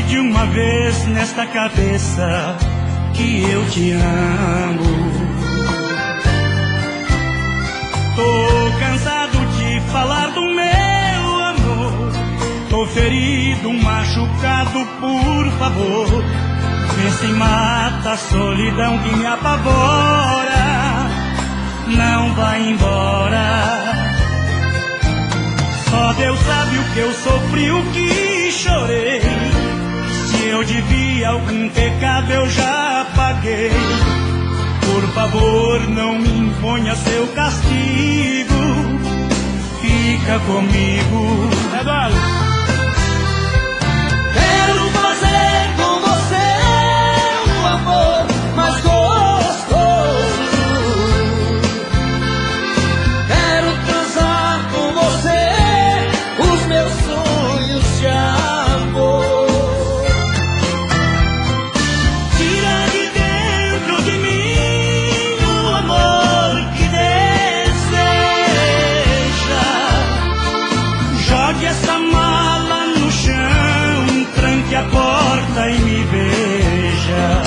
de uma vez nesta cabeça que eu te amo. Tô cansado de falar do meu amor. Tô ferido, machucado, por favor. Vê se mata a solidão que me apavora. Não vai embora. Só Deus sabe o que eu sofri, o que chorei. Se eu devia algum pecado eu já paguei. Por favor, não me imponha seu castigo. Fica comigo. Quero fazer com você um amor mais gostoso. Quero transar com você os meus sonhos de amor. Tira de dentro de mim o amor que deseja. Jogue essa mala no chão, tranque a porta e me veja.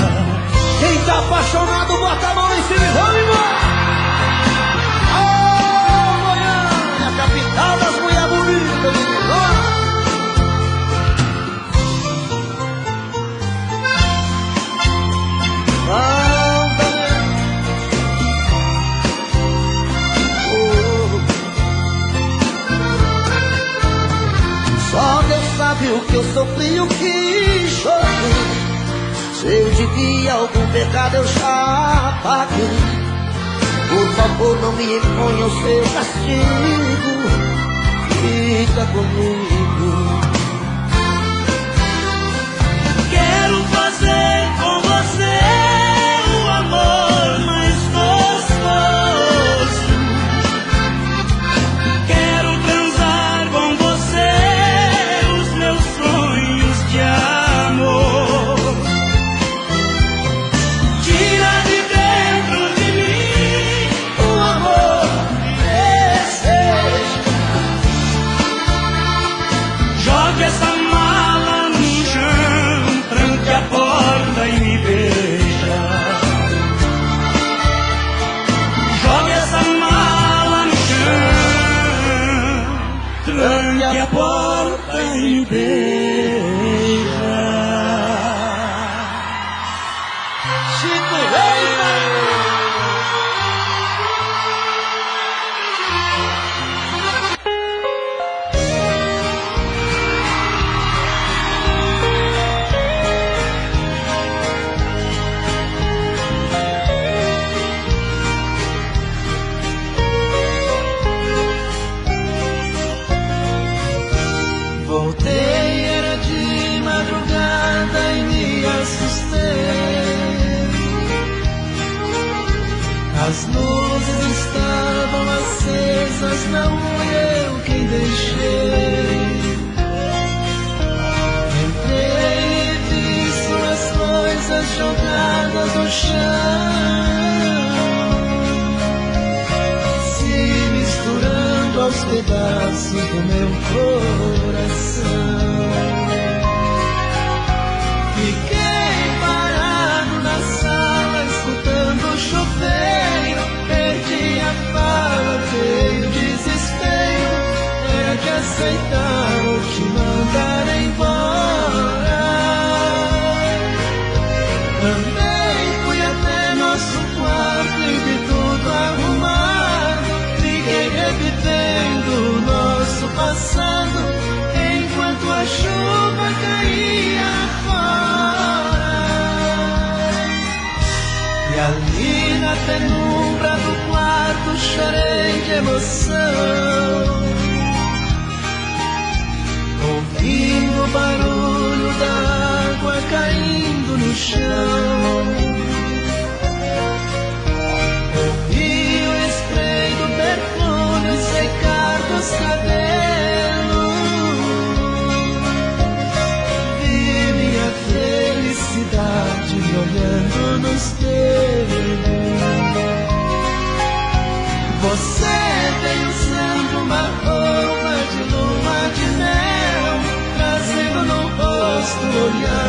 Quem tá apaixonado, bota a mão em cima e vamos embora! Ô, Goiânia, capital das mulheres bonitas, Só Deus sabe o que eu sofri, o que chorei. Se eu devia algum pecado eu já paguei. Por favor, não me imponha o seu castigo. Fica comigo. Quero fazer com você o amor mais gostoso. Quero transar com você os meus sonhos de amor. Tira de dentro de mim O amor que deseja. Jogue essa mala no chão, tranque a porta e me beija. Jogue essa mala no chão, tranque a porta e me beija. Chico Reina. Voltei, era de madrugada e me assustei. As luzes estavam acesas, não fui eu quem deixei. Entrei e vi suas coisas jogadas no chão, se misturando aos pedaços do meu coração. Fiquei parado na sala, escutando o chuveiro. Perdi a fala, veio desespero. Era de aceitar ou te mandar embora. Andei, fui até nosso quarto e vi tudo arrumado. Fiquei revivendo o nosso passado, enquanto a chuva caía fora. E ali na penumbra do quarto chorei de emoção, ouvindo o barulho da água caindo no chão. Ouvi o spray do perfume secar dos cabelos. Vi minha felicidade me olhando no espelho. Você veio usando uma roupa de lua de mel, trazendo no rosto o olhar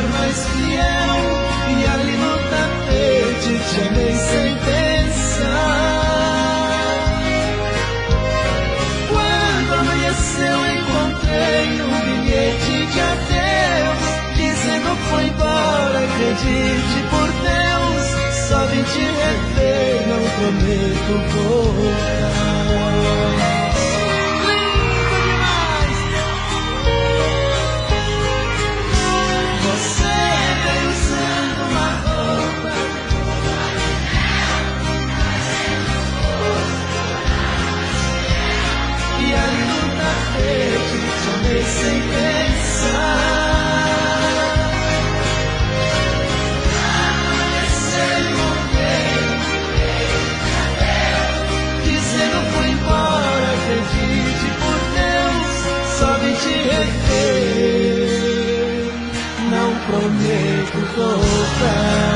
acredite, por Deus, só vim te rever, não prometo voltar. Chamei sem pensar. Amanheceu e morreu, dizendo fui embora. Acredite, por Deus, só vim te rever, não prometo voltar.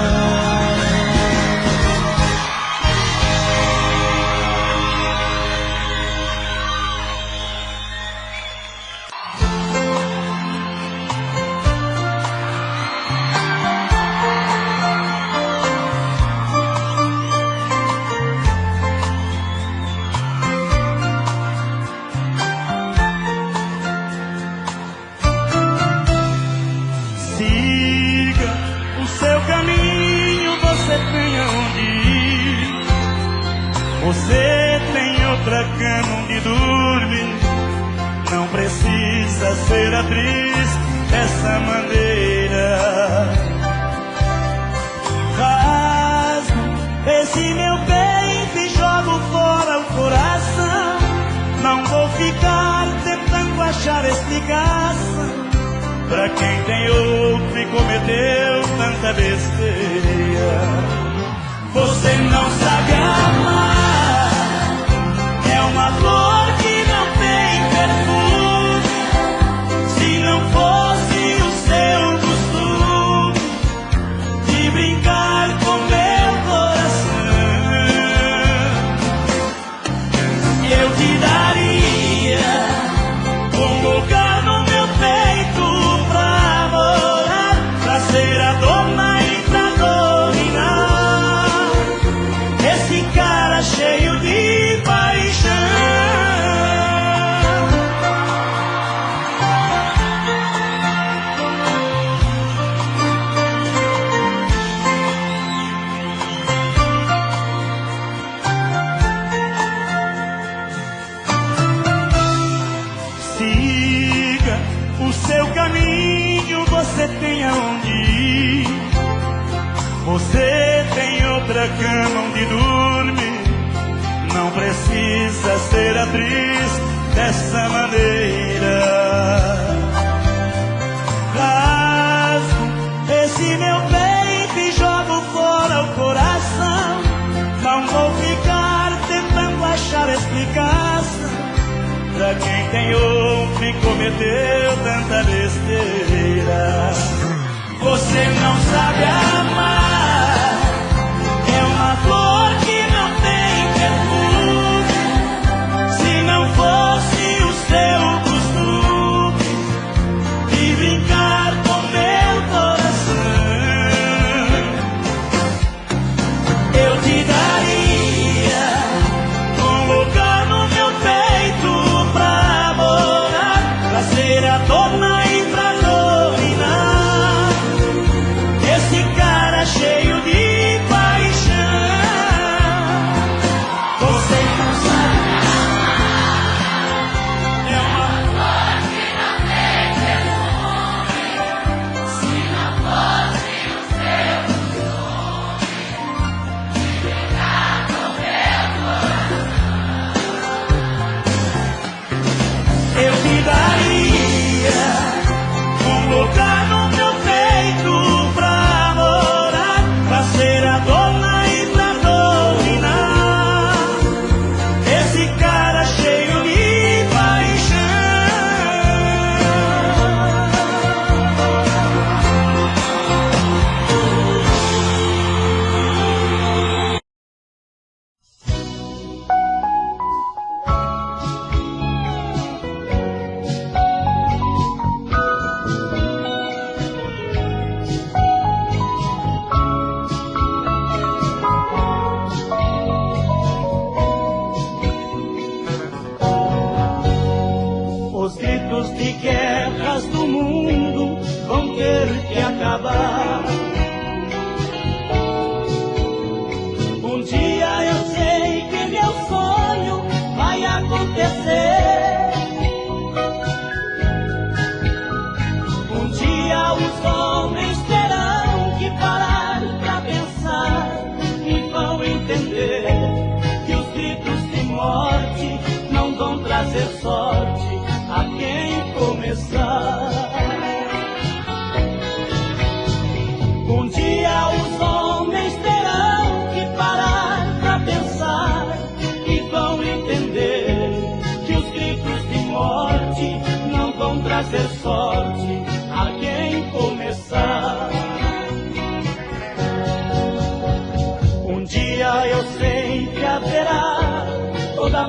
Siga o seu caminho, você tem aonde ir. Você tem outra cama onde dormir. Não precisa ser atriz dessa maneira. Rasgo esse meu peito e jogo fora o coração. Não vou ficar tentando achar explicação pra quem tem outro e cometeu tanta besteira. Você não sabe amar, é uma flor que não tem perfume. Se não fosse o seu costume de brincar com meu coração, eu te daria um lugar no meu peito ser a dona e pra dominar esse cara cheio de paixão. Siga o seu caminho, você tem aonde ir. Você tem outra cama onde dormir. Não precisa ser atriz dessa maneira. Rasgo esse meu peito e jogo fora o coração. Não vou ficar tentando achar explicação pra quem tem outro e cometeu tanta besteira. Você não sabe amar, é uma flor que não tem perfume. Se não fosse o seu costume de brincar com meu coração, eu te daria um lugar no meu peito pra morar, pra ser a dona e pra nós.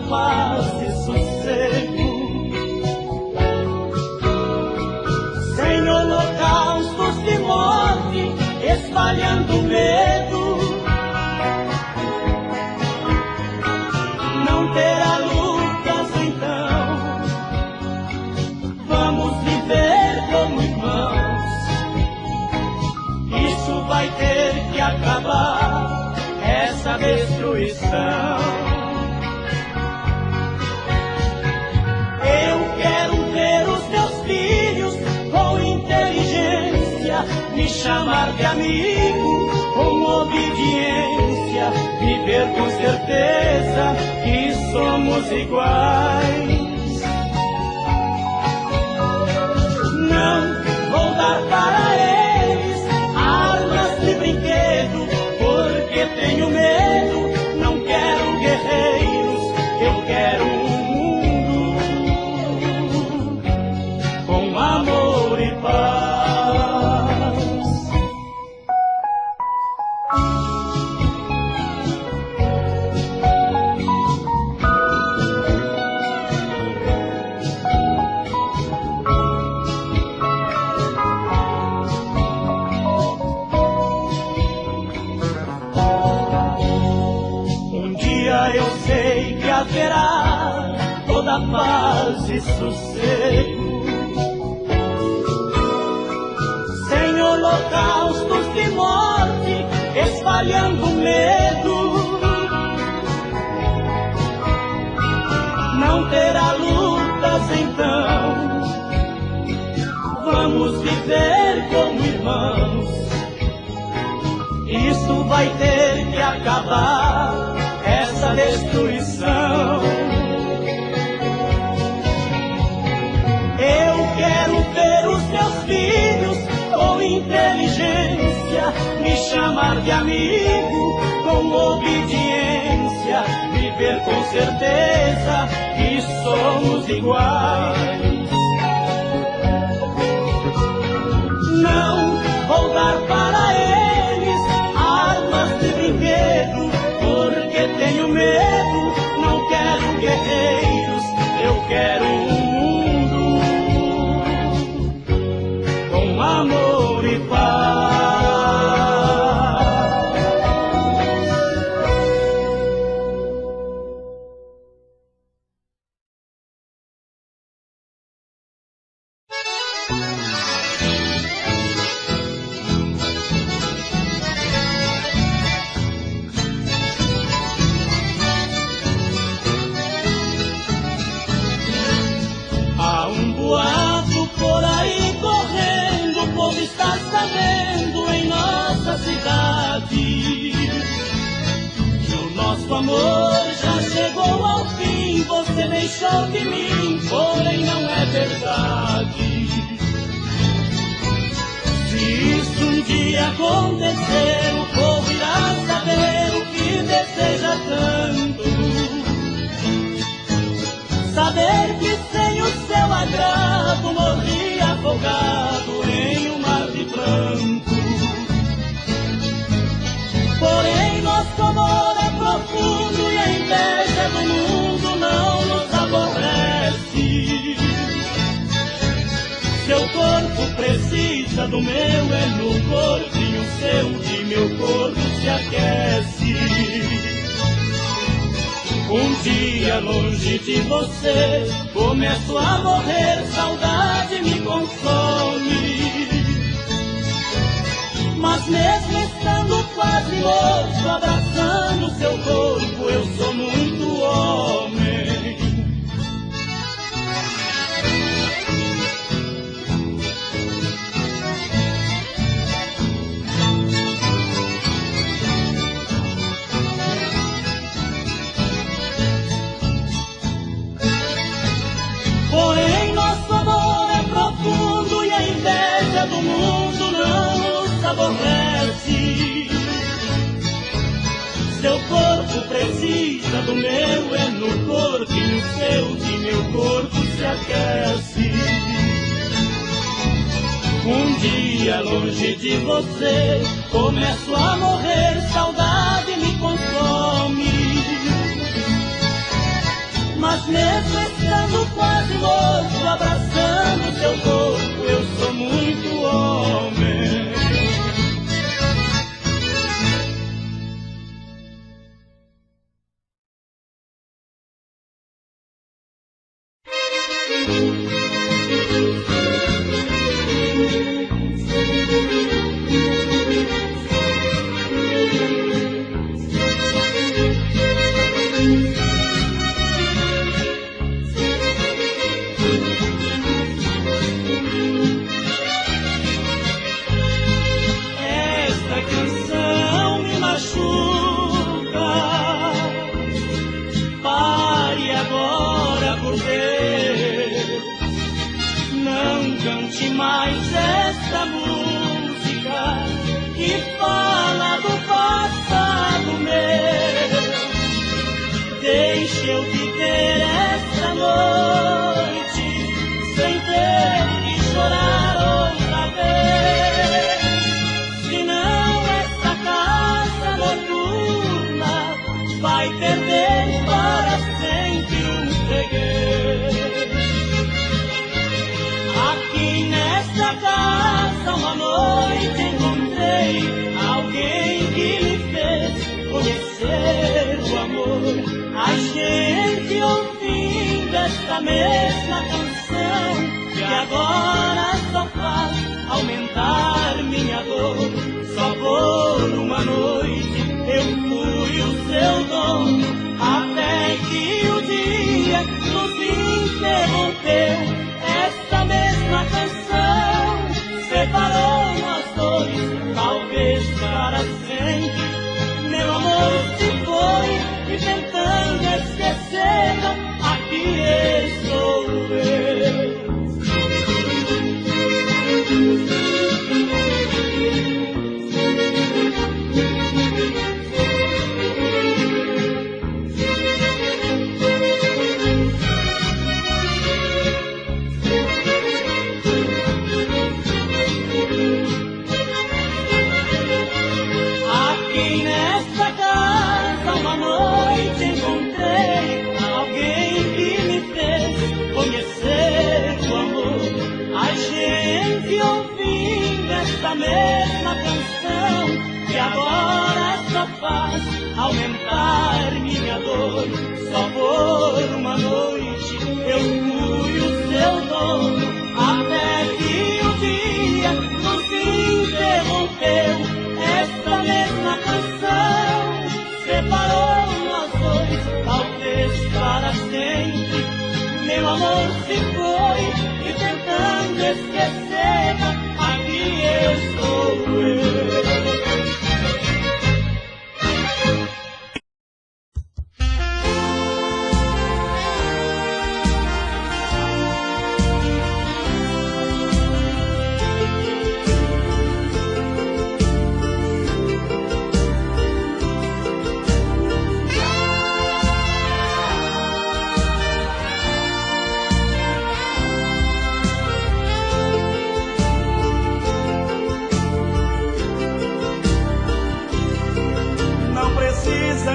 paz e sossego, sem holocaustos de morte espalhando medo. Não terá lutas então, vamos viver como irmãos. Isso vai ter que acabar, essa destruição. Eu quero ver os meus filhos com inteligência me chamar de amigo, com obediência, viver com certeza que somos iguais. Não vou dar para eles armas de brinquedo, porque tenho medo. Não quero guerreiros, eu quero um mundo com amor e paz. Eu sei que haverá toda paz e sossego, sem holocaustos de morte espalhando medo. Não terá lutas então, vamos viver como irmãos. Isso vai ter que acabar, essa destruição. Eu quero ver os meus filhos com inteligência me chamar de amigo, com obediência, viver com certeza que somos iguais. Não vou dar para eles armas de brinquedo, porque tenho medo. Não quero guerreiros, eu quero um mundo com amor e paz. Nosso amor já chegou ao fim, você deixou de mim, porém não é verdade. Se isso um dia acontecer, o povo irá saber o que deseja tanto. Saber que sem o seu agrado morri afogado em um mar de pranto. Porém nosso amor é profundo e a inveja do mundo não nos aborrece. Seu corpo precisa do meu, é no corpinho seu que meu corpo se aquece. Um dia longe de você, começo a morrer, saudade me consome. Mas mesmo estando quase morto, abraçando seu corpo, eu sou muito homem. Porém nosso amor é profundo e a inveja do mundo não nos aborrece. Seu corpo precisa do meu, é no corpinho seu que meu corpo se aquece. Um dia longe de você, começo a morrer, saudade me consome. Mas mesmo estando quase morto, abraçando seu corpo, eu sou muito homem. Mais esta música que fala do passado meu. Deixe eu viver esta noite sem ter que chorar outra vez. Senão esta casa noturna vai perder para sempre um freguês. Aqui nesta casa uma noite encontrei alguém que me fez conhecer o amor. A gente ouvindo esta mesma canção que agora só faz aumentar minha dor. Só por uma noite eu fui o seu dono, até que o dia nos interrompeu. Esta mesma canção separou nós dois, talvez para sempre. Meu amor se foi e tentando esquecê-la, aqui estou eu. Esta mesma canção que agora só faz aumentar minha dor. Só por uma noite eu fui o seu dono, até que o dia nos interrompeu. Esta mesma canção separou nós dois, talvez para sempre. Meu amor se foi e tentando esquecê-la, aqui estou eu.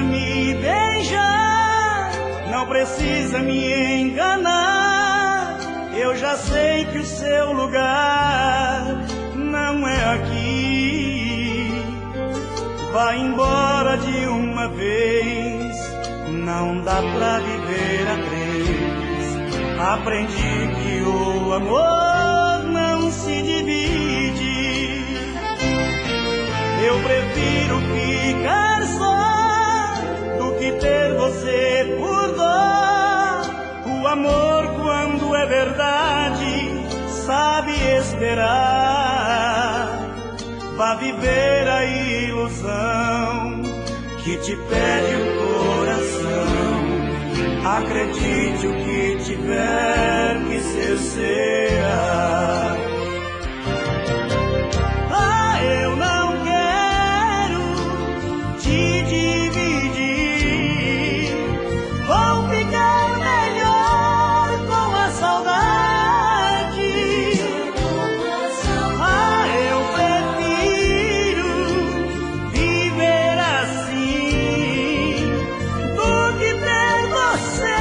Me beijar, não precisa me enganar. Eu já sei que o seu lugar não é aqui. Vá embora de uma vez, não dá pra viver a três. Aprendi que o amor não se divide. Eu prefiro ficar só que ter você por dó. O amor, quando é verdade, sabe esperar. Vá viver a ilusão que te pede o coração. Acredite, o que tiver que ser será. Eu não quero te dividir. Vou ficar melhor com a saudade. Eu prefiro viver assim do que ter você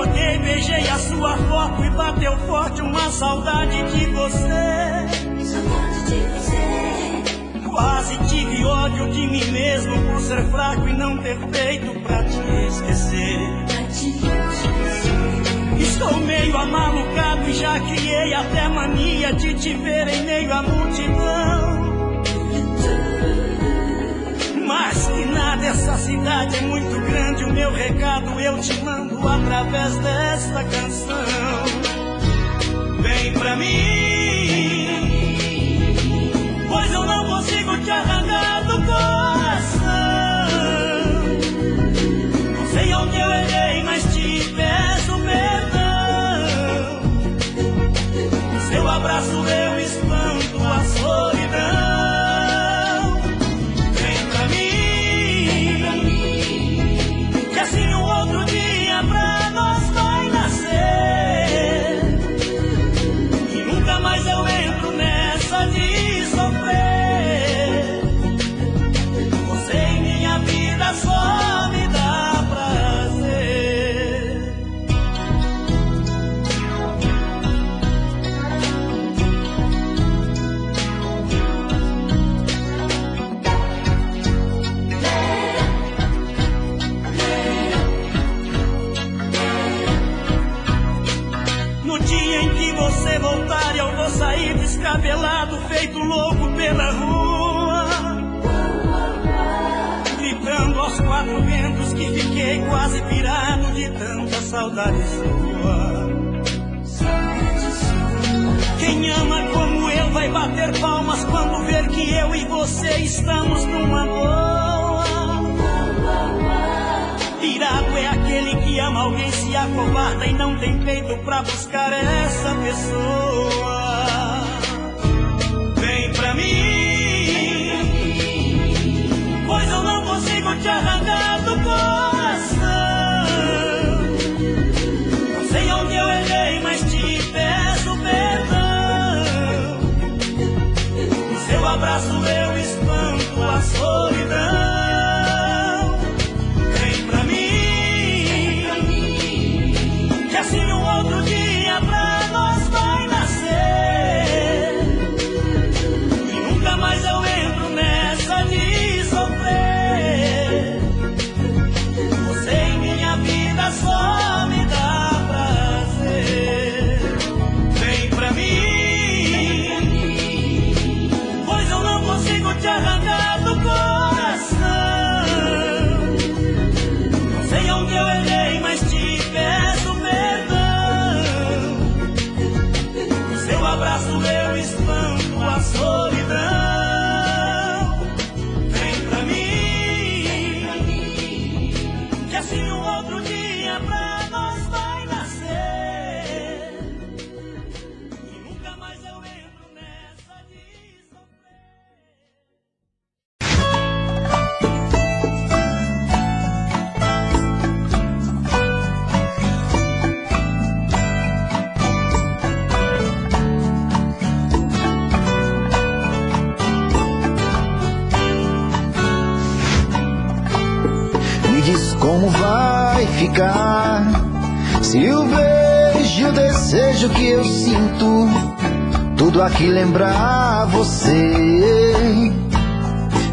toquei, beijei a sua foto e bateu forte uma saudade de você. Saudade de você. Quase tive ódio de mim mesmo por ser fraco e não ter feito pra te esquecer. Pra te esquecer. Estou meio amalucado e já criei até mania de te ver em meio à multidão. Mas que nada, essa cidade é muito grande. O meu recado eu te mando através desta canção. Vem pra mim, pois eu não consigo te arrancar do coração. Não sei onde eu errei, mas te peço perdão. No seu abraço eu espanto a solidão. Vem pra mim, que assim um outro dia pra nós vai nascer. E nunca mais eu entro nessa de sofrer. Você em minha vida só me dá prazer. No dia em que você voltar, eu vou sair descabelado, feito louco pela rua, gritando aos quatro ventos que fiquei quase pirado de tanta saudade sua. Quem ama como eu vai bater palmas quando ver que eu e você estamos numa boa. Pirado é aquele que ama alguém, se acovarda e não tem peito pra buscar essa pessoa. Vem pra mim, pois eu não consigo te arrancar do coração. Não sei onde eu errei, mas te peço perdão. No seu abraço eu espanto a solidão. Assim um outro dia pra nós vai nascer. E nunca mais eu entro nessa de sofrer. Você em minha vida só me dá prazer. Vem pra mim, pois eu não consigo te arrancar do coração. Não sei onde eu errei, mas te peço perdão. No seu abraço eu espanto a solidão. Vem pra mim, que assim um outro dia pra nós vai nascer. E nunca mais eu entro nessa de sofrer. Me diz como vai ficar se o beijo, o desejo que eu sinto, tudo aqui lembrar você.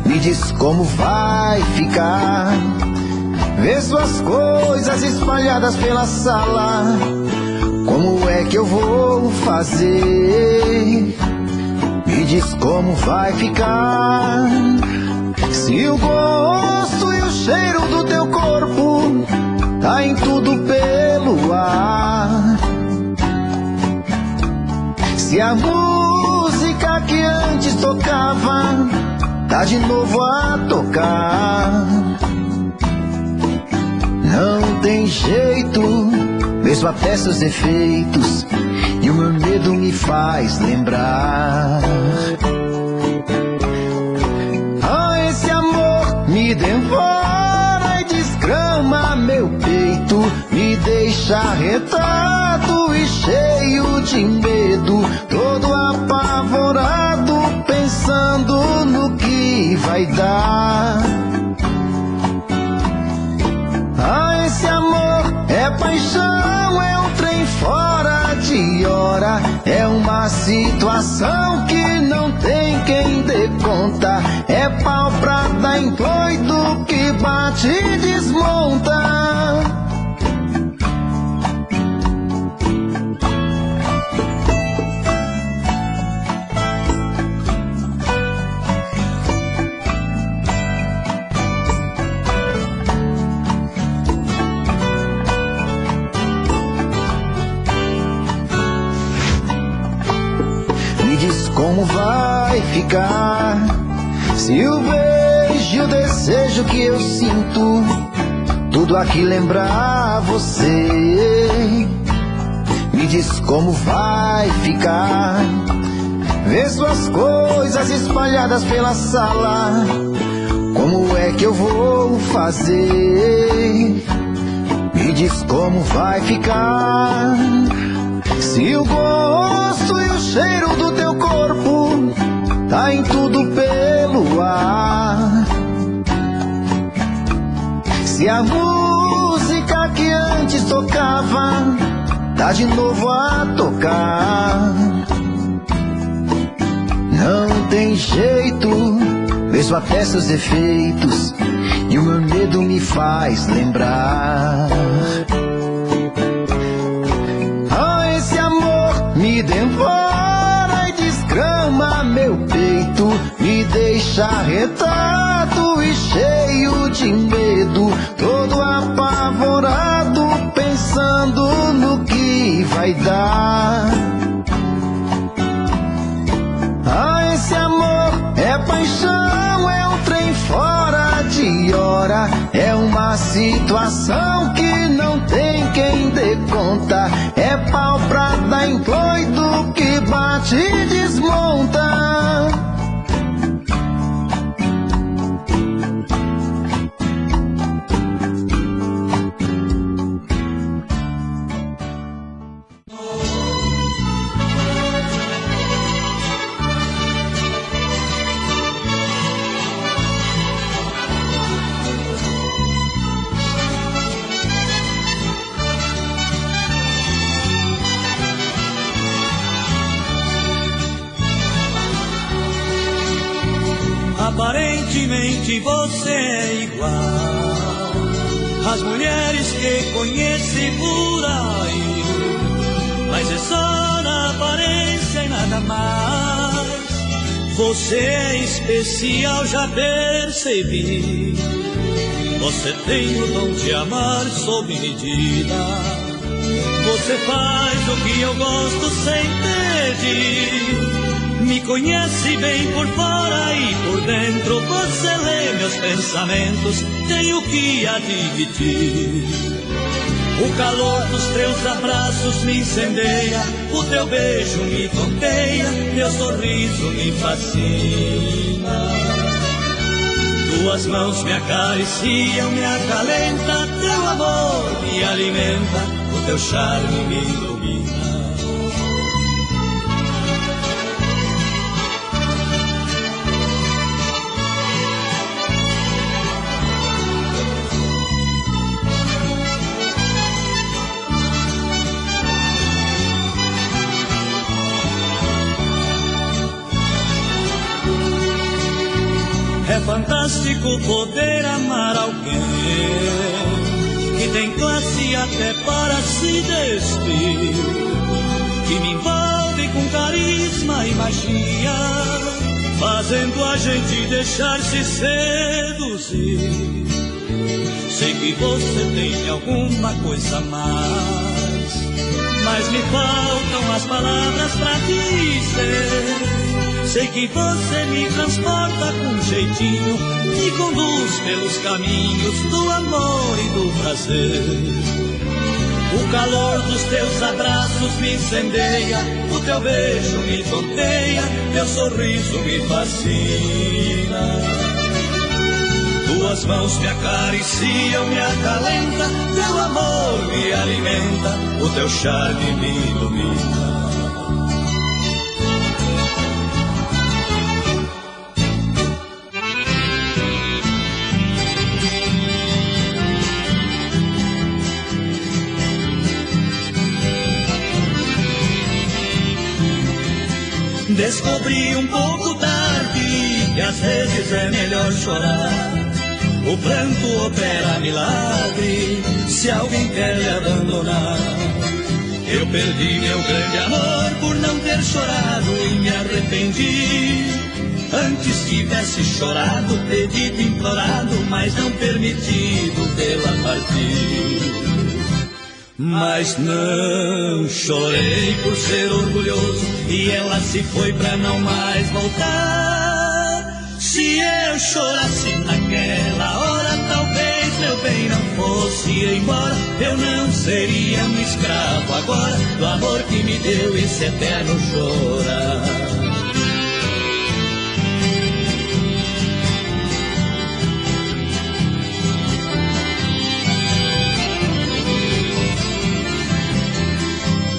Me diz como vai ficar ver suas coisas espalhadas pela sala. Como é que eu vou fazer? Me diz como vai ficar se o gosto e o cheiro do teu corpo tá em tudo pelo ar. Se a música que antes tocava tá de novo a tocar. Não tem jeito, mesmo até seus defeitos, e o meu medo me faz lembrar. Ah, esse amor me devora e desgrama meu peito, me deixa arretado e cheio de medo, todo apavorado, pensando no que vai dar. Ah, esse amor é paixão uma situação que não tem quem dê conta. É pau pra dar em doido que bate e desmonta. Como vai ficar se o beijo e o desejo que eu sinto tudo aqui lembrar você? Me diz como vai ficar ver suas coisas espalhadas pela sala. Como é que eu vou fazer? Me diz como vai ficar se o gosto e o cheiro do teu corpo tá em tudo pelo ar. Se a música que antes tocava tá de novo a tocar. Não tem jeito, mesmo até seus defeitos, e o meu medo me faz lembrar. Me devora e desgrama meu peito, me deixa arretado e cheio de medo, todo apavorado, pensando no que vai dar. Ah, esse amor é paixão, é um trem fora de hora, é uma situação que não tem quem dê conta. É pau pra dar em doido que bate e desmonta. Aparentemente você é igual às mulheres que conheci por aí, mas é só na aparência e nada mais. Você é especial, já percebi. Você tem o dom de amar sob medida. Você faz o que eu gosto sem pedir. Me conhece bem por fora e por dentro. Você lê meus pensamentos, tenho que admitir. O calor dos teus abraços me incendeia, o teu beijo me tonteia, teu sorriso me fascina. Tuas mãos me acariciam, me acalenta, teu amor me alimenta, o teu charme me ilumina. É fantástico poder amar alguém que tem classe até para se despir, que me envolve com carisma e magia, fazendo a gente deixar-se seduzir. Sei que você tem alguma coisa a mais, mas me faltam as palavras pra dizer. Sei que você me transporta com jeitinho, me conduz pelos caminhos do amor e do prazer. O calor dos teus abraços me incendeia, o teu beijo me tonteia, teu sorriso me fascina. Tuas mãos me acariciam, me acalenta, teu amor me alimenta, o teu charme me ilumina. Descobri um pouco tarde que às vezes é melhor chorar. O pranto opera milagre se alguém quer lhe abandonar. Eu perdi meu grande amor por não ter chorado e me arrependi. Antes tivesse chorado, pedido, implorado, mas não permitido vê-la partir. Mas não chorei por ser orgulhoso e ela se foi pra não mais voltar. Se eu chorasse naquela hora, talvez meu bem não fosse embora. Eu não seria um escravo agora do amor que me deu esse eterno chorar.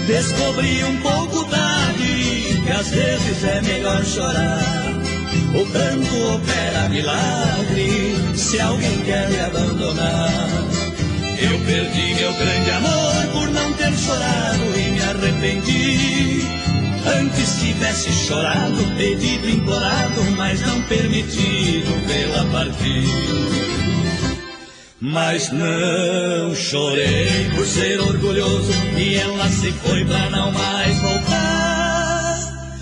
Descobri um pouco tarde que às vezes é melhor chorar. O pranto opera milagre se alguém quer me abandonar. Eu perdi meu grande amor por não ter chorado e me arrependi. Antes tivesse chorado, pedido, implorado, mas não permitido vê-la partir. Mas não chorei por ser orgulhoso e ela se foi pra não mais voltar.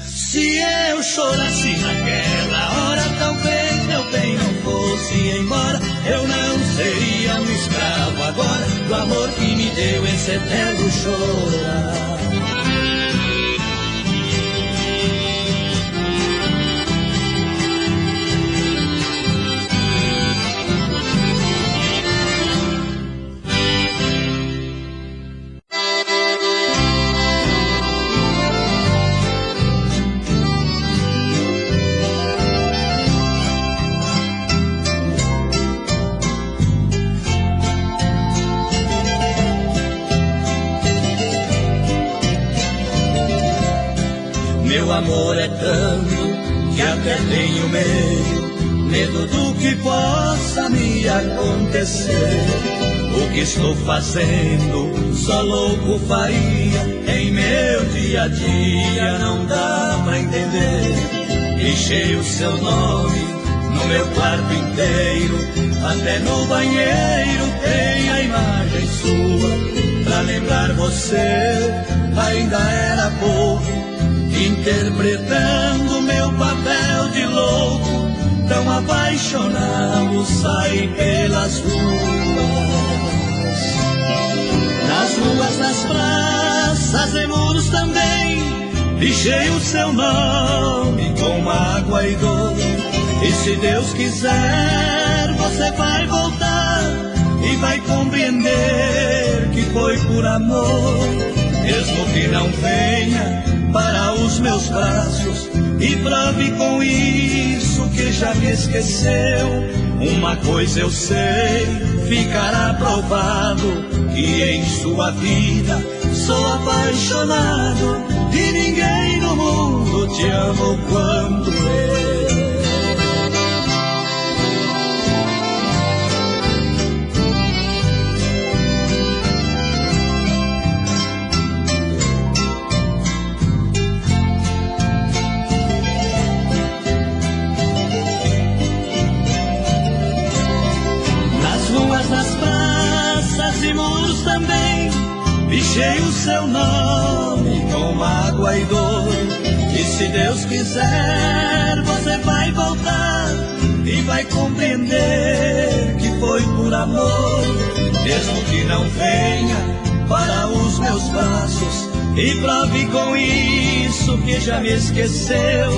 Se eu chorasse naquela hora, talvez meu bem não fosse embora. Eu não seria um escravo agora do amor que me deu esse eterno chorar. Meu amor é tanto que até tenho medo do que possa me acontecer. O que estou fazendo só louco faria em meu dia a dia, não dá pra entender. Deixei o seu nome no meu quarto inteiro, até no banheiro tem a imagem sua. Pra lembrar você ainda era pouco, interpretando meu papel de louco, tão apaixonado saí pelas ruas. Nas ruas, nas praças e muros também, deixei o seu nome com mágoa e dor. E se Deus quiser, você vai voltar e vai compreender que foi por amor, mesmo que não venha para os meus braços e prove com isso que já me esqueceu. Uma coisa eu sei, ficará provado que em sua vida sou apaixonado e ninguém no mundo te amou quanto eu. Nas praças e muros também, pichei o seu nome com mágoa e dor. E se Deus quiser, você vai voltar e vai compreender que foi por amor, mesmo que não venha para os meus braços e prove com isso que já me esqueceu.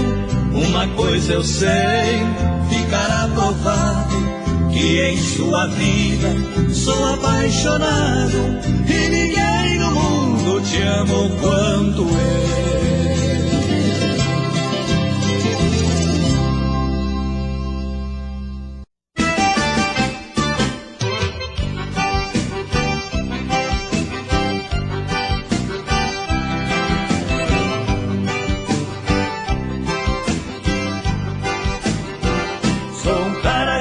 Uma coisa eu sei, ficará provado que em sua vida sou apaixonado e ninguém no mundo te amou quanto eu.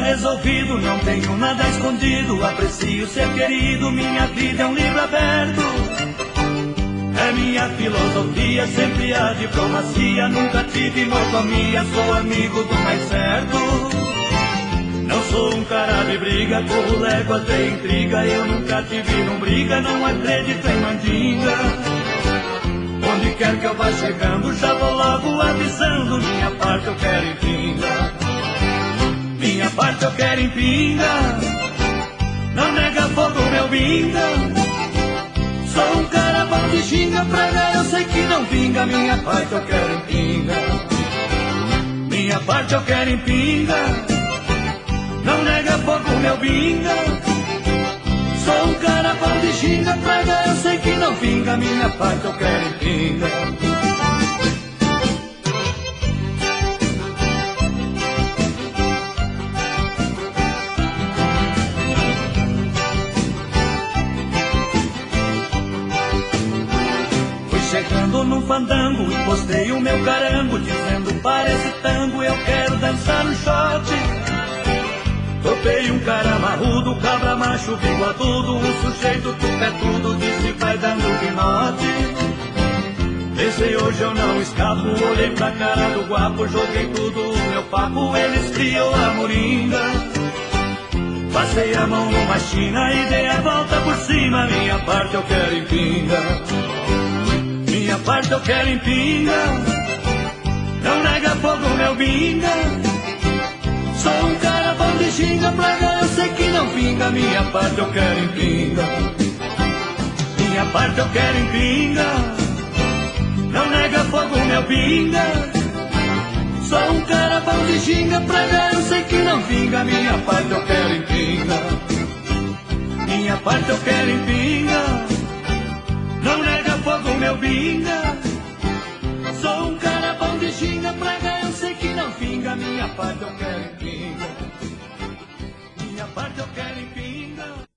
Resolvido, não tenho nada escondido, aprecio ser querido, minha vida é um livro aberto. É minha minha filosofia, sempre a diplomacia. Nunca tive motomia, sou amigo do mais certo. Não sou um cara de briga, corro léguas de intriga. Eu nunca tive num briga, não acredito em mandinga. Onde quer que eu vá chegando, já vou logo avisando. Minha parte eu quero em pinga, minha parte eu quero em pinga. Não nega fogo, meu binga. Sou um cara bom de xinga, praga eu sei que não vinga. Minha parte eu quero em pinga, minha parte eu quero em pinga. Não nega fogo, meu binga. Sou um cara bom de xinga, praga eu sei que não vinga. Minha parte eu quero em pinga. Chegando num fandango, postei o meu carango, dizendo parece tango, eu quero dançar no shot. Topei um cara marrudo, cabra macho, bigodudo, um sujeito tupetudo, disse vai dando guinote. Pensei hoje eu não escapo, olhei pra cara do guapo, joguei tudo o meu papo, ele esfriou a moringa. Passei a mão numa china e dei a volta por cima, minha parte eu quero em pinga, minha parte eu quero em pinga. Não nega fogo, meu binga. Sou um cara bom de xinga, praga eu sei que não vinga. Minha parte eu quero em pinga, minha parte eu quero em pinga. Não nega fogo, meu binga. Sou um cara bom de xinga, praga eu sei que não vinga. Minha parte eu quero em pinga, minha parte eu quero em pinga. Não nega fogo, meu binga. Sou um cara bom de xinga, praga eu sei que não finga. Minha parte eu quero em pinga, minha parte eu quero em pinga.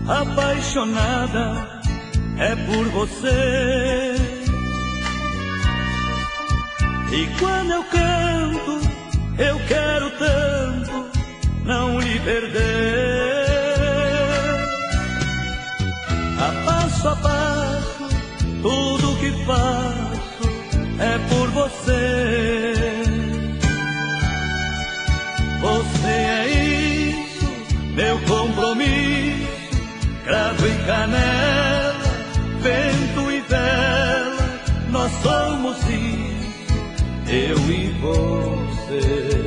Apaixonada é por você. E quando eu canto, eu quero tanto não lhe perder. A passo, tudo que faço é por você. Você é isso, meu compromisso. Cravo e canela, vento e vela, nós somos isso, eu e você.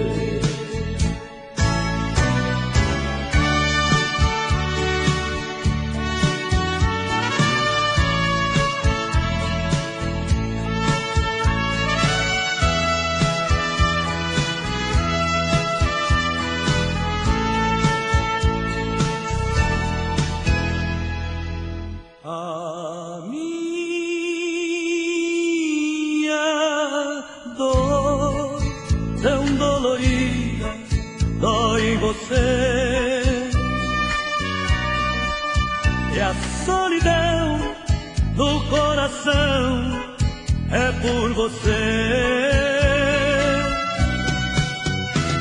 E a solidão do coração é por você.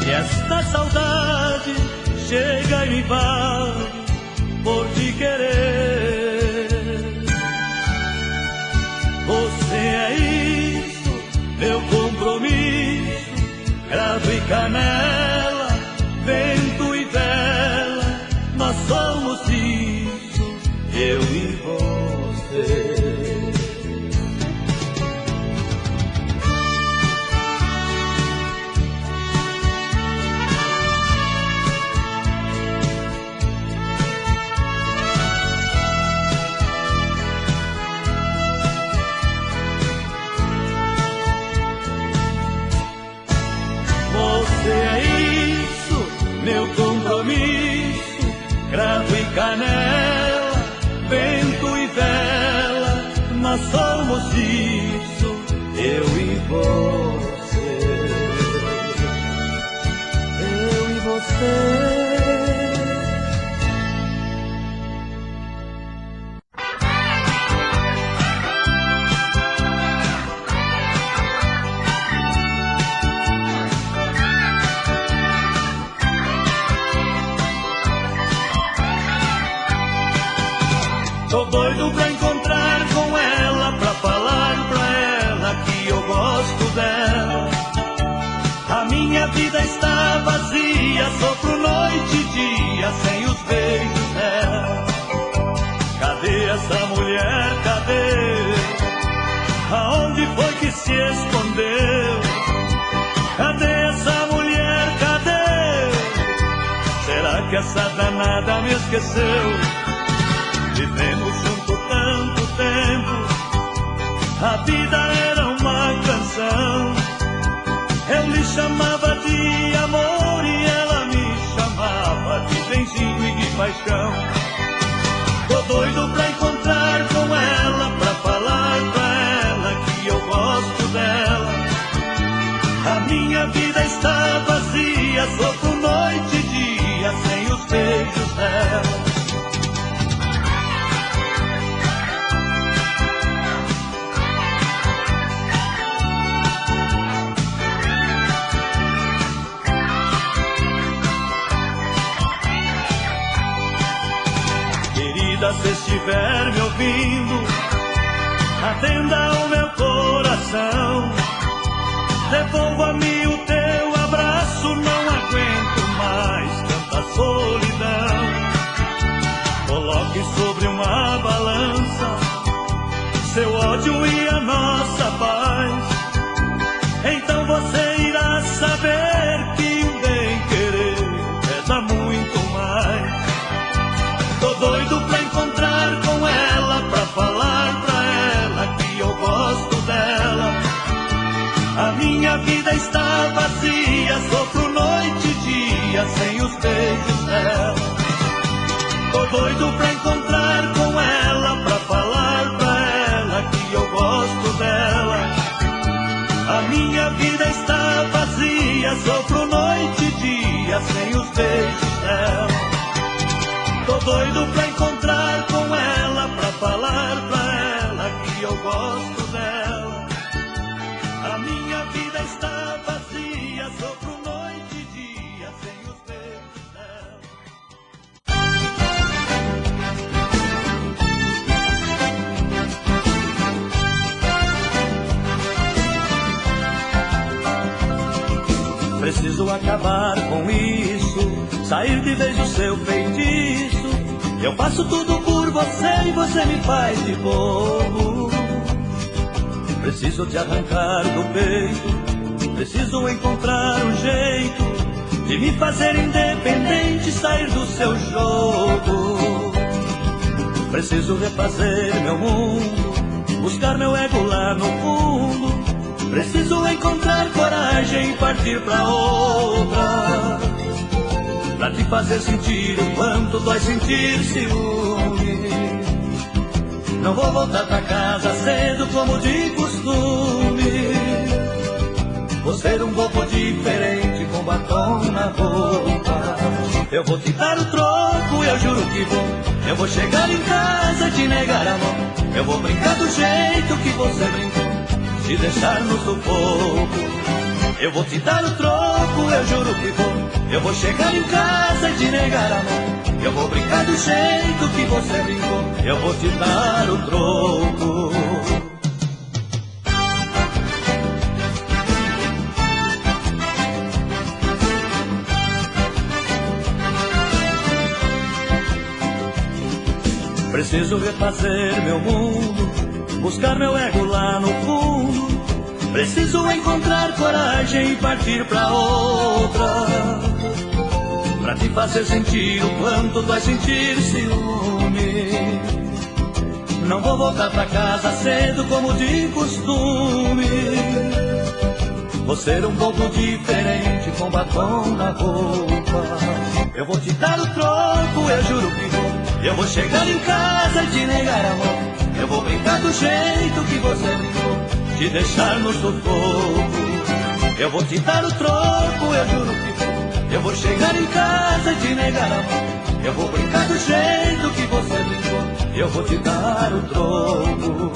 E esta saudade chega e me invade por te querer. Você é isso, meu compromisso, cravo e canela, vento e vela, nós somos isso, eu e você. Você é isso, meu compromisso, cravo e canela, vento e vela, nós somos isso, eu e você. você. Tô doido pra encontrar com ela, pra falar pra ela que eu gosto dela. A minha vida está vazia, sofro noite e dia sem os beijos dela. Cadê essa mulher, cadê? Aonde foi que se escondeu? Cadê essa mulher, cadê? Será que essa danada me esqueceu? Vivemos junto tanto tempo, a vida era uma canção. Eu lhe chamava de amor e ela me chamava de benzinho e de paixão. Tô doido pra encontrar com ela, pra falar pra ela que eu gosto dela. A minha vida está vazia, sofro noite e dia sem os beijos dela. Se estiver me ouvindo, atenda o meu coração. Devolva-me o teu abraço, não aguento mais tanta solidão. Coloque sobre uma balança seu ódio e a nossa paz. Então você irá saber que o bem-querer pesa muito mais. Tô doido pra encontrar com ela, pra falar pra ela que eu gosto dela. A minha vida está vazia, sofro noite e dia sem os beijos dela. Tô doido pra encontrar com ela, pra falar pra ela que eu gosto dela. A minha vida está vazia, sofro noite e dia sem os beijos dela. Tô doido pra encontrar com ela, pra falar pra ela que eu gosto dela. A minha vida está vazia, sofro noite e dia sem os beijos dela. Preciso acabar com isso, sair de vez do seu feitiço. Eu faço tudo por você e você me faz de bobo. Preciso te arrancar do peito, preciso encontrar um jeito de me fazer independente, sair do seu jogo. Preciso refazer meu mundo, buscar meu ego lá no fundo. Preciso encontrar coragem e partir pra outra, pra te fazer sentir o quanto dói sentir ciúme. Não vou voltar pra casa cedo como de costume. Vou ser um pouco diferente com batom na roupa. Eu vou te dar o troco, eu juro que vou. Eu vou chegar em casa e te negar a mão. Eu vou brincar do jeito que você brincou, te deixar no sufoco. Eu vou te dar o troco, eu juro que vou. Eu vou chegar em casa e te negar a mão. Eu vou brincar do jeito que você brincou. Eu vou te dar o troco. Preciso refazer meu mundo, buscar meu ego lá no fundo. Preciso encontrar coragem e partir pra outra, pra te fazer sentir o quanto dói sentir ciúme. Não vou voltar pra casa cedo como de costume. Vou ser um pouco diferente com batom na roupa. Eu vou te dar o troco, eu juro que vou. Eu vou chegar em casa e te negar a mão. Eu vou brincar do jeito que você brincou, te deixar no sufoco. Eu vou te dar o troco, eu juro que vou. Eu vou chegar em casa e te negar a mão. Eu vou brincar do jeito que você brincou. Eu vou te dar o troco.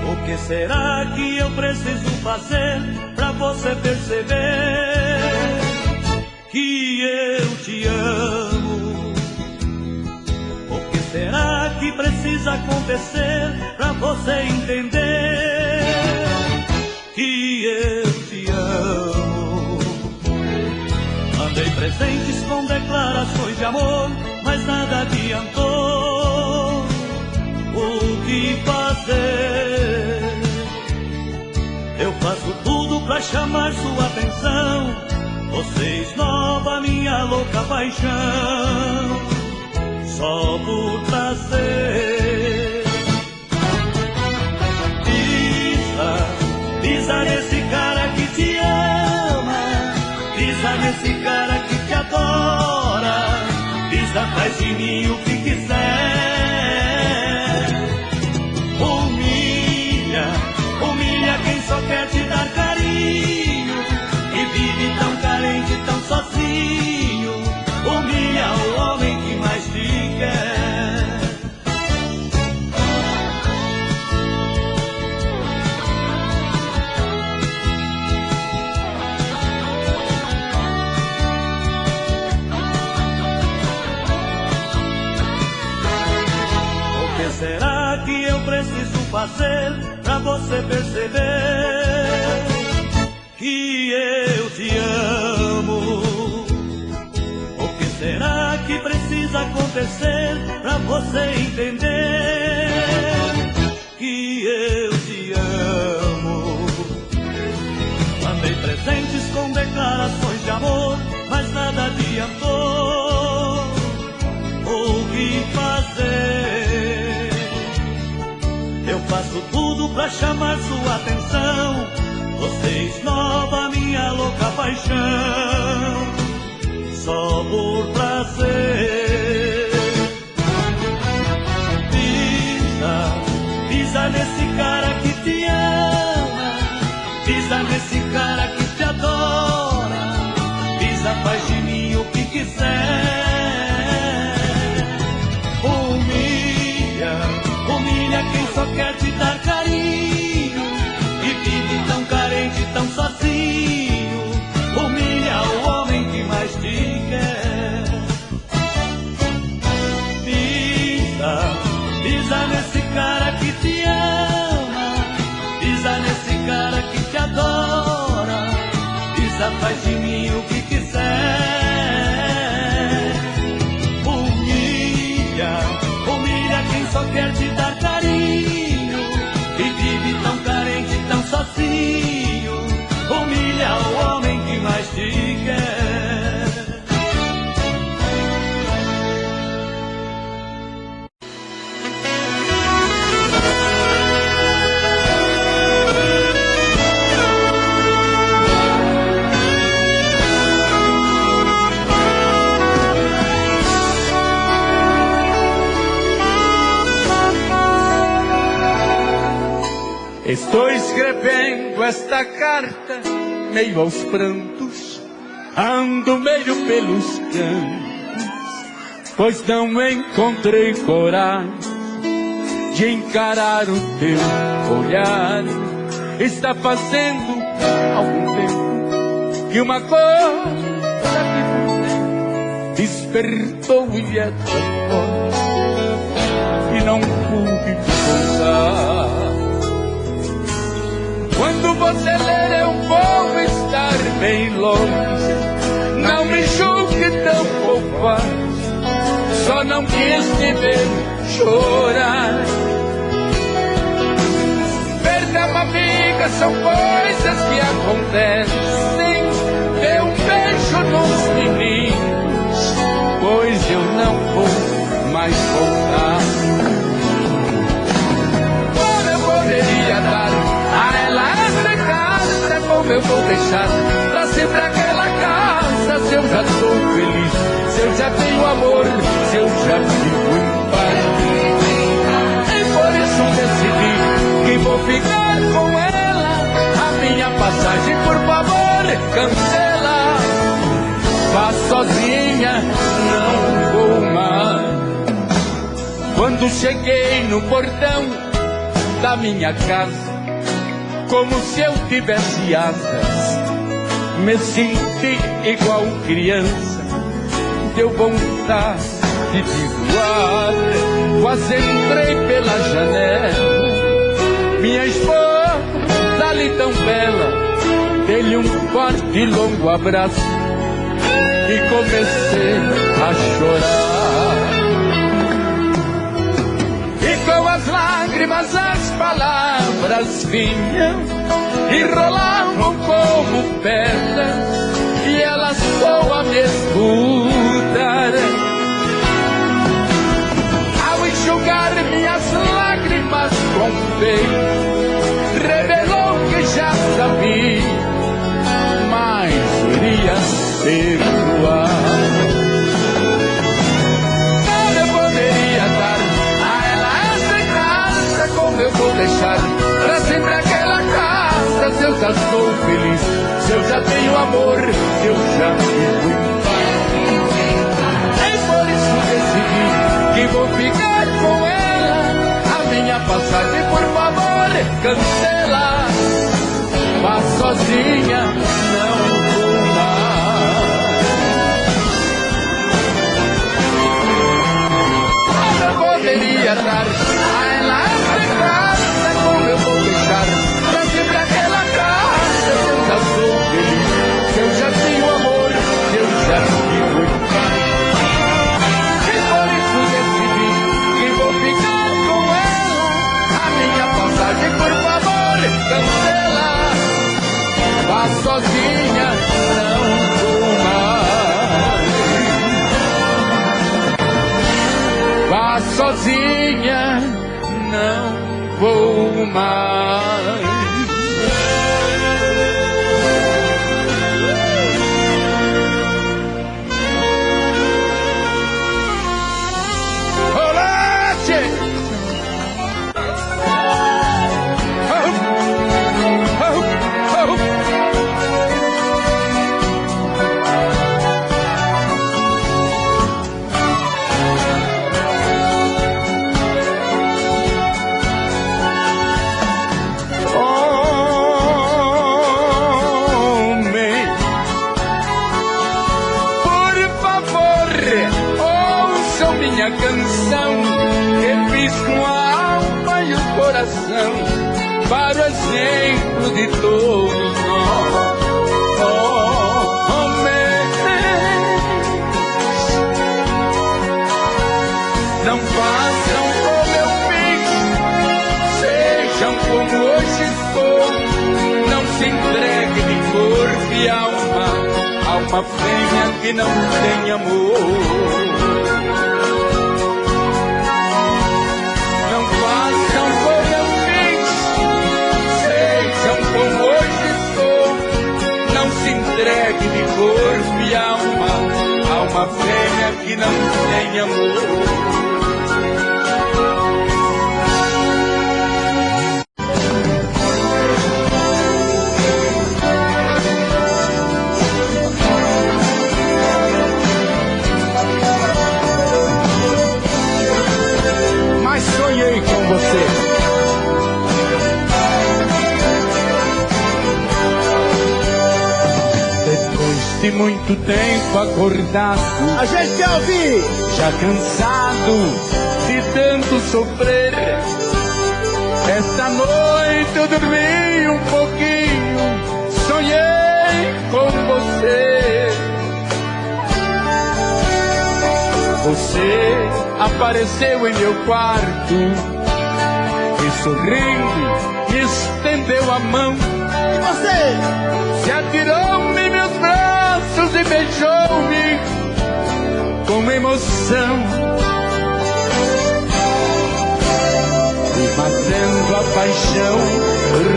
O que será que eu preciso fazer pra você perceber que eu te amo? O que será que precisa acontecer pra você entender que eu te amo? Mandei presentes com declarações de amor, mas nada adiantou. O que fazer? Eu faço tudo pra chamar sua atenção. Você esnova minha louca paixão, só por prazer. Pisa nesse cara que te ama, pisa nesse cara que te adora, pisa faz de mim o que quiser. Humilha quem só quer te dar carinho e vive tão carente, tão sozinho. Humilha o homem que mais te quer. O que será que eu preciso fazer pra você perceber que eu te amo? O que será que precisa acontecer pra você entender que eu te amo? Mandei presentes com declarações de amor, mas nada adiantou. O que fazer? Eu faço tudo pra chamar sua atenção. Você esnova minha louca paixão, só por prazer. Pisa nesse cara que te ama, pisa nesse cara que te adora, pisa faz de mim o que quiser. Humilha quem só quer te dar carinho e vive tão carente, tão sozinho. Humilha o homem que mais te quer. Pisa nesse cara que te ama, pisa nesse cara que te adora, pisa faz de mim o que quiser. Humilha quem só quer te dar carinho e vive tão carente, tão sozinho. Humilha o homem que mais te quer. Estou escrevendo esta carta meio aos prantos, ando meio pelos campos, pois não encontrei coragem de encarar o teu olhar. Está fazendo algum tempo que uma coisa que por dentro despertou e é tão forte que não pude te contar. Quando você ler eu vou estar bem longe, não me julgue tão covarde, só não quis te ver chorar. Perder uma amiga são coisas que acontecem, dê um beijo nos meninos, pois eu não vou mais voltar. Como eu poderia dar a ela esta carta, como eu vou deixar pra sempre passagem, por favor, cancela. Vá sozinha, não vou mais. Quando cheguei no portão da minha casa, como se eu tivesse asas, me senti igual criança. Deu vontade de voar, quase entrei pela janela. Minha esposa ali tão bela, dei-lhe um forte e longo abraço e comecei a chorar. E com as lágrimas as palavras vinham e rolavam como pedras, e ela só a me escutar. Ao enxugar minhas lágrimas com feio, revelou que já sabia, mas iria perdoar. Como eu poderia dar a ela essa casa? Como eu vou deixar pra sempre aquela casa? Se eu já sou feliz, se eu já tenho amor, se eu já vivo em paz. E por isso decidi que vou ficar com ela. A minha passagem, por favor, cancela. Vá sozinha, não vou mais. Como eu poderia dar a ela essa casa? Como eu vou deixar pra sempre aquela casa? Se eu já sou feliz, se eu já tenho amor, se eu já vivo em paz. E por isso decidi que vou ficar com ela. A minha passagem, por favor, cancela. Vá sozinha, não vou mais. Vá sozinha, não vou mais. Olá, tchê! Canção que fiz com a alma e o coração para o exemplo de todos nós. Não façam como eu fiz, sejam como hoje sou. Não se entregue de corpo e alma a uma fêmea que não tem amor. Como hoje sou, não se entregue de corpo e alma a uma fêmea que não tem amor. Mas sonhei com você. De muito tempo acordado, A gente quer ouvir. já cansado de tanto sofrer. Esta noite eu dormi um pouquinho, sonhei com você. Você apareceu em meu quarto e sorrindo me estendeu a mão. E você? Se atirou-me em meus braços e beijou-me com emoção, e matando a paixão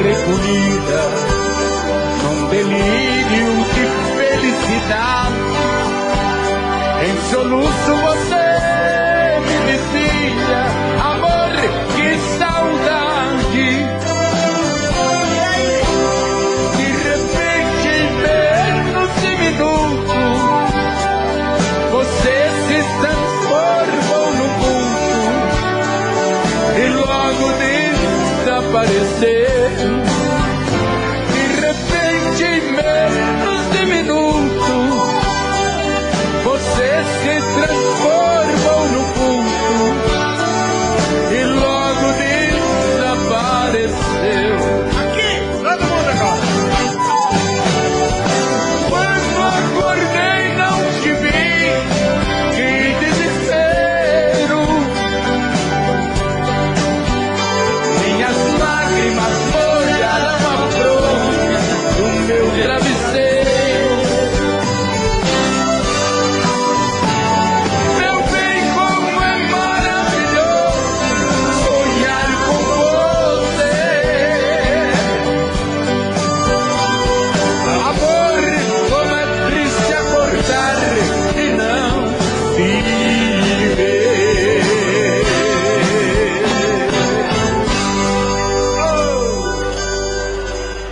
recolhida num delírio de felicidade. Em soluço você me dizia: amor, que saudade. De desaparecer. De repente, em menos de minuto, você se transformou no vulto e logo desapareceu. Aqui, todo mundo agora. Quando acordei não te vi, que desespero. Minhas lágrimas molharam a fronha do meu travesseiro. Meu bem, como é maravilhoso sonhar com você. Amor, como é triste acordar e não te